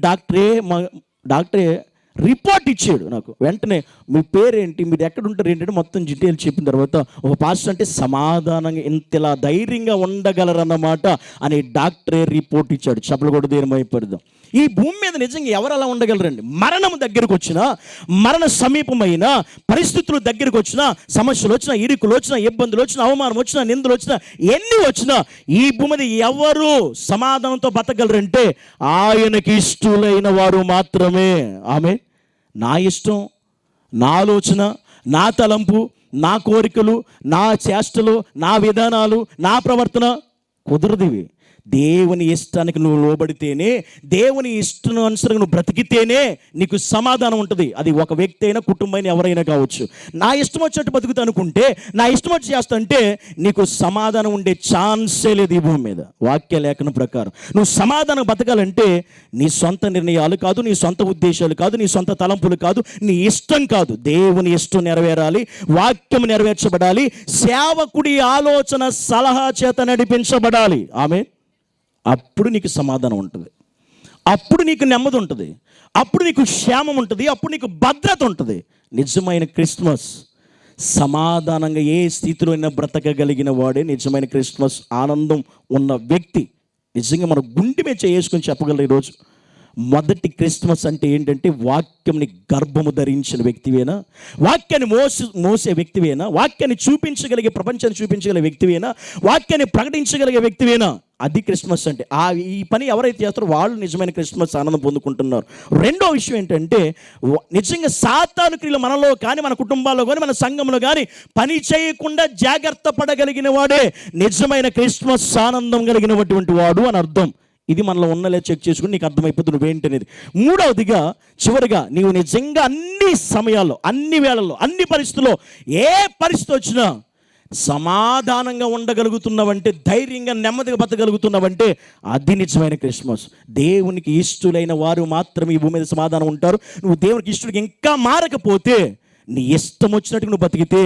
S1: డాక్టరే రిపోర్ట్ ఇచ్చాడు నాకు. వెంటనే మీ పేరేంటి, మీరు ఎక్కడ ఉంటారు ఏంటంటే మొత్తం డీటెయిల్ చెప్పిన తర్వాత ఒక పాస్టర్ అంటే సమాధానంగా ఇంతలా ధైర్యంగా ఉండగలరన్నమాట అని డాక్టరే రిపోర్ట్ ఇచ్చాడు. చెప్పలు కూడా ధైర్యమైపోద్దాం. ఈ భూమి మీద నిజంగా ఎవరు అలా ఉండగలరండి? మరణం దగ్గరకు వచ్చినా, మరణ సమీపమైన పరిస్థితులు దగ్గరకు వచ్చినా, సమస్యలు వచ్చినా, ఇరుకులు వచ్చినా, ఇబ్బందులు వచ్చినా, అవమానం వచ్చినా, నిందలు వచ్చినా, ఎన్ని వచ్చినా ఈ భూమి మీద ఎవరు సమాధానంతో బతకగలరంటే ఆయనకి ఇష్టలైన వారు మాత్రమే. ఆమె నా ఇష్టం, నా ఆలోచన, నా తలంపు, నా కోరికలు, నా చేష్టలు, నా విధానాలు, నా ప్రవర్తన కుదరదివి. దేవుని ఇష్టానికి నువ్వు లోబడితేనే, దేవుని ఇష్టం అనుసరంగా నువ్వు బ్రతికితేనే నీకు సమాధానం ఉంటుంది. అది ఒక వ్యక్తి అయినా, కుటుంబం ఎవరైనా కావచ్చు. నా ఇష్టం వచ్చినట్టు బతుకుతా అనుకుంటే, నా ఇష్టం వచ్చి చేస్తా అంటే నీకు సమాధానం ఉండే ఛాన్సే లేదు ఈ భూమి మీద. వాక్య లేఖనం ప్రకారం నువ్వు సమాధానం బతకాలంటే నీ సొంత నిర్ణయాలు కాదు, నీ సొంత ఉద్దేశాలు కాదు, నీ సొంత తలంపులు కాదు, నీ ఇష్టం కాదు, దేవుని ఇష్టం నెరవేరాలి, వాక్యం నెరవేర్చబడాలి, సేవకుడి ఆలోచన సలహా చేత నడిపించబడాలి. ఆమె అప్పుడు నీకు సమాధానం ఉంటుంది, అప్పుడు నీకు నెమ్మది ఉంటుంది, అప్పుడు నీకు క్షేమం ఉంటుంది, అప్పుడు నీకు భద్రత ఉంటుంది. నిజమైన క్రిస్మస్ సమాధానంగా ఏ స్థితిలో అయినా బ్రతకగలిగిన వాడే నిజమైన క్రిస్మస్ ఆనందం ఉన్న వ్యక్తి. నిజంగా మన గుండె మీద చేసుకొని చెప్పగలరు ఈరోజు. మొదటి క్రిస్మస్ అంటే ఏంటంటే వాక్యంని గర్భము ధరించిన వ్యక్తివేనా, వాక్యాన్ని మోసే వ్యక్తివేనా, వాక్యాన్ని చూపించగలిగే, ప్రపంచాన్ని చూపించగలిగే వ్యక్తివేనా, వాక్యాన్ని ప్రకటించగలిగే వ్యక్తివేనా, అది క్రిస్మస్ అంటే. ఈ పని ఎవరైతే చేస్తారో వాళ్ళు నిజమైన క్రిస్మస్ ఆనందం పొందుకుంటున్నారు. రెండో విషయం ఏంటంటే నిజంగా సాతాను క్రియలు మనలో కానీ, మన కుటుంబాల్లో కానీ, మన సంఘంలో కానీ పని చేయకుండా జాగ్రత్త పడగలిగిన వాడే నిజమైన క్రిస్మస్ ఆనందం కలిగినటువంటి వాడు అని అర్థం. ఇది మనలో ఉన్నలే చెక్ చేసుకుని నీకు అర్థమైపోతుంది నువ్వేంటనేది. మూడవదిగా, చివరిగా, నీవు నిజంగా అన్ని సమయాల్లో, అన్ని వేళల్లో, అన్ని పరిస్థితుల్లో, ఏ పరిస్థితి వచ్చినా సమాధానంగా ఉండగలుగుతున్నావంటే, ధైర్యంగా నెమ్మదిగా బతకగలుగుతున్నావంటే అది నిజమైన క్రిస్మస్. దేవునికి ఇష్టలైన వారు మాత్రమే ఈ భూమి మీద సమాధానం ఉంటారు. నువ్వు దేవునికి ఇష్టడికి ఇంకా మారకపోతే, నీ ఇష్టం వచ్చినట్టుగా నువ్వు బతికితే,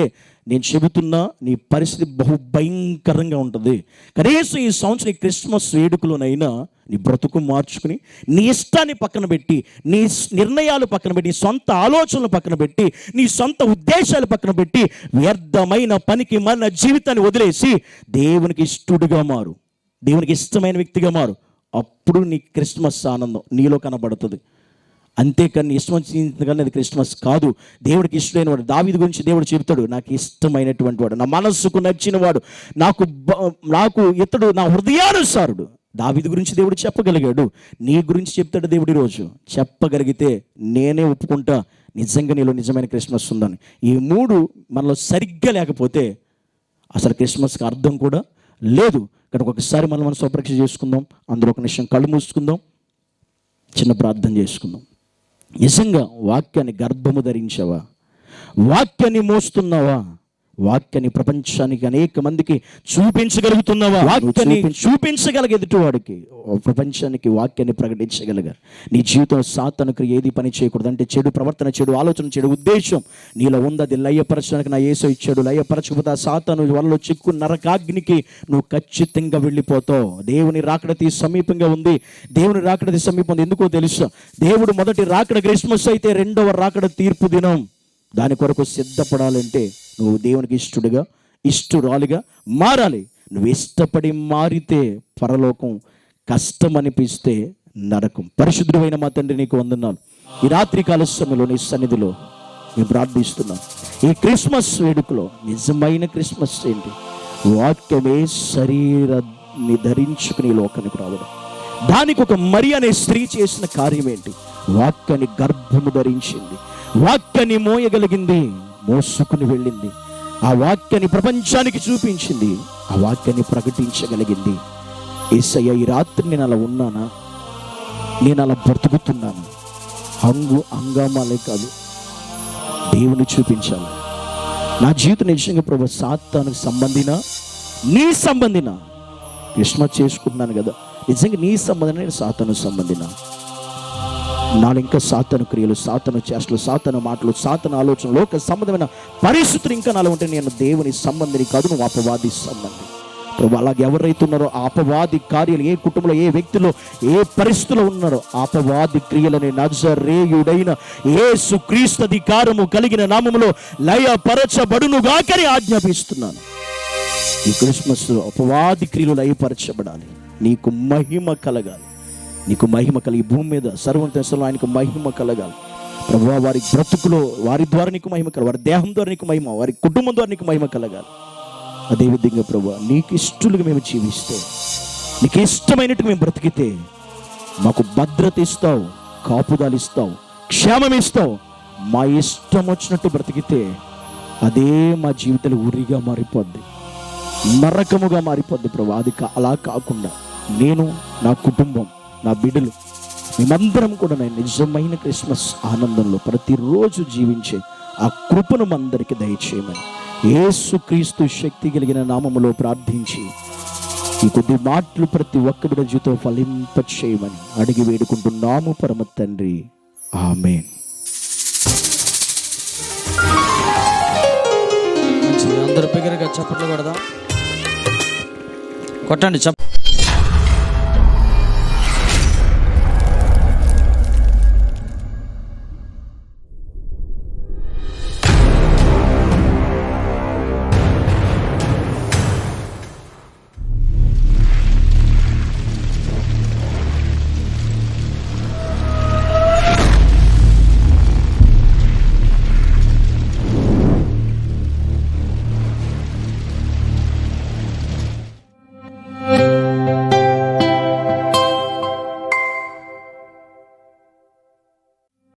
S1: నేను చెబుతున్నా నీ పరిస్థితి బహుభయంకరంగా ఉంటుంది. కనీసం ఈ సంవత్సరం ఈ క్రిస్మస్ వేడుకలోనైనా నీ బ్రతుకు మార్చుకుని, నీ ఇష్టాన్ని పక్కన పెట్టి, నీ నిర్ణయాలు పక్కన పెట్టి, నీ సొంత ఆలోచనలు పక్కన పెట్టి, నీ సొంత ఉద్దేశాలు పక్కన పెట్టి, వ్యర్థమైన పనికి మన జీవితాన్ని వదిలేసి దేవునికి ఇష్టడుగా మారు, దేవునికి ఇష్టమైన వ్యక్తిగా మారు. అప్పుడు నీ క్రిస్మస్ ఆనందం నీలో కనబడుతుంది. అంతేకాని ఇష్టం వచ్చింది అది క్రిస్మస్ కాదు. దేవుడికి ఇష్టమైన వాడు, దావీదు గురించి దేవుడు చెబుతాడు, నాకు ఇష్టమైనటువంటి వాడు, నా మనస్సుకు నచ్చిన వాడు, నాకు ఇతడు నా హృదయానుసారుడు, దావీదు గురించి దేవుడు చెప్పగలిగాడు, నీ గురించి చెప్తాడు దేవుడు ఈరోజు. చెప్పగలిగితే నేనే ఒప్పుకుంటా నిజంగా నీలో నిజమైన క్రిస్మస్ ఉందని. ఈ మూడు మనలో సరిగ్గా లేకపోతే అసలు క్రిస్మస్కి అర్థం కూడా లేదు. కనుక ఒకసారి మనం స్వపరీక్ష చేసుకుందాం. అందరూ ఒక నిమిషం కళ్ళు మూసుకుందాం, చిన్న ప్రార్థన చేసుకుందాం. నిజంగా వాక్యాన్ని గర్భము ధరించావా? వాక్యాన్ని మోస్తున్నావా? వాక్యాన్ని ప్రపంచానికి అనేక మందికి చూపించగలుగుతున్నావా? వాక్యాన్ని చూపించగలిగే ఎదుటివాడికి, ప్రపంచానికి వాక్యాన్ని ప్రకటించగలగా. నీ జీవితం సాతానుకు ఏది పని చేయకూడదు. అంటే చెడు ప్రవర్తన, చెడు ఆలోచన, చెడు ఉద్దేశం నీలో ఉంది. అది లయపరచడానికి నా యేసు ఇచ్చాడు. లయపరచకపోతే ఆ సాతాను వలలో చిక్కు నరకాగ్నికి నువ్వు ఖచ్చితంగా వెళ్ళిపోతావు. దేవుని రాకడతి సమీపంగా ఉంది. దేవుని రాకడతి సమీపం ఉంది. ఎందుకో తెలుసా? దేవుడు మొదటి రాకడ క్రిస్మస్ అయితే, రెండవ రాకడ తీర్పు దినం. దాని కొరకు సిద్ధపడాలంటే నువ్వు దేవునికి ఇష్టడుగా, ఇష్టరాలుగా మారాలి. నువ్వు ఇష్టపడి మారితే పరలోకం, కష్టం అనిపిస్తే నరకం. పరిశుద్ధమైన మా తండ్రి, నీకు వందనాలు. ఈ రాత్రి కాల సమయంలో నీ సన్నిధిలో మేము ప్రార్థిస్తున్నాం. ఈ క్రిస్మస్ వేడుకలో నిజమైన క్రిస్మస్ ఏంటి? వాక్యమే శరీరాన్ని ధరించుకుని లోకానికి రావడం. దానికి ఒక మరి అనే స్త్రీ చేసిన కార్యం ఏంటి? వాక్యాన్ని గర్భము ధరించింది, వాక్యాన్ని మోయగలిగింది, మోసుకుని వెళ్ళింది. ఆ వాక్యాన్ని ప్రపంచానికి చూపించింది, ఆ వాక్యాన్ని ప్రకటించగలిగింది. యేసయ్య, ఈ రాత్రి నేను అలా ఉన్నానా? నేను అలా బ్రతుకుతున్నాను? హంగామాలే కాదు, దేవుని చూపించాలి. నా జీవితం నిజంగా ప్రభు సాతానుకు సంబంధిన, నీ సంబంధిన క్రిస్మస్ చేసుకుంటున్నాను కదా, నిజంగా నీ సంబంధిన, నేను సాతాను సంబంధిన. నాలో ఇంకా సాతాను క్రియలు, సాతాను చేష్టలు, సాతాను మాటలు, సాతాను ఆలోచన, లోక సంబంధమైన పరిస్థితులు ఇంకా నాలో ఉంటే నేను దేవుని సంబంధిని కాదు, నువ్వు అపవాది సంబంధి. ప్రభు, అలాగే ఎవరైతే ఉన్నారో ఆ అపవాది కార్యాలు, ఏ కుటుంబంలో, ఏ వ్యక్తిలో, ఏ పరిస్థితిలో ఉన్నారో అపవాది క్రియలని నజరేయుడైన యేసుక్రీస్తు అధికారము కలిగిన నామములో లయపరచబడునుగాకని ఆజ్ఞాపిస్తున్నాను. ఈ క్రిస్మస్ అపవాది క్రియలు లయపరచబడాలి. నీకు మహిమ కలగాలి, నీకు మహిమ కలిగి భూమి మీద సర్వదేశంలో ఆయనకు మహిమ కలగాలి. ప్రభువా, వారి బ్రతుకులో వారి ద్వారా నీకు మహిమ కలగాలి, వారి దేహం ద్వారా నీకు మహిమ, వారి కుటుంబం ద్వారా నీకు మహిమ కలగాలి. అదేవిధంగా ప్రభువా, నీకు ఇష్టలుగా మేము జీవిస్తే, నీకు ఇష్టమైనట్టు మేము బ్రతికితే మాకు భద్రత ఇస్తావు, కాపుదాలు ఇస్తావు, క్షేమం ఇస్తావు. మా ఇష్టం వచ్చినట్టు బ్రతికితే అదే మా జీవితంలో ఉరిగా మారిపోద్ది, నరకముగా మారిపోద్ది. ప్రభు, అది అలా కాకుండా నేను, నా కుటుంబం, నా బిడ్డలు, మేమందరం కూడా నిజమైన క్రిస్మస్ ఆనందంలో ప్రతిరోజు జీవించే ఆ కృపను అందరికీ దయచేయమని యేసుక్రీస్తు శక్తి కలిగిన నామములో ప్రార్థించి ఈ కొద్ది మాటలు ప్రతి ఒక్కరి జీవితం ఫలింప చేయమని అడిగి వేడుకుంటున్నాము పరమ తండ్రి. ఆమేన్.
S2: అందరూ బిగ్గరగా చప్పట్లు కొడదాం, కొట్టండి చప్పట్లు.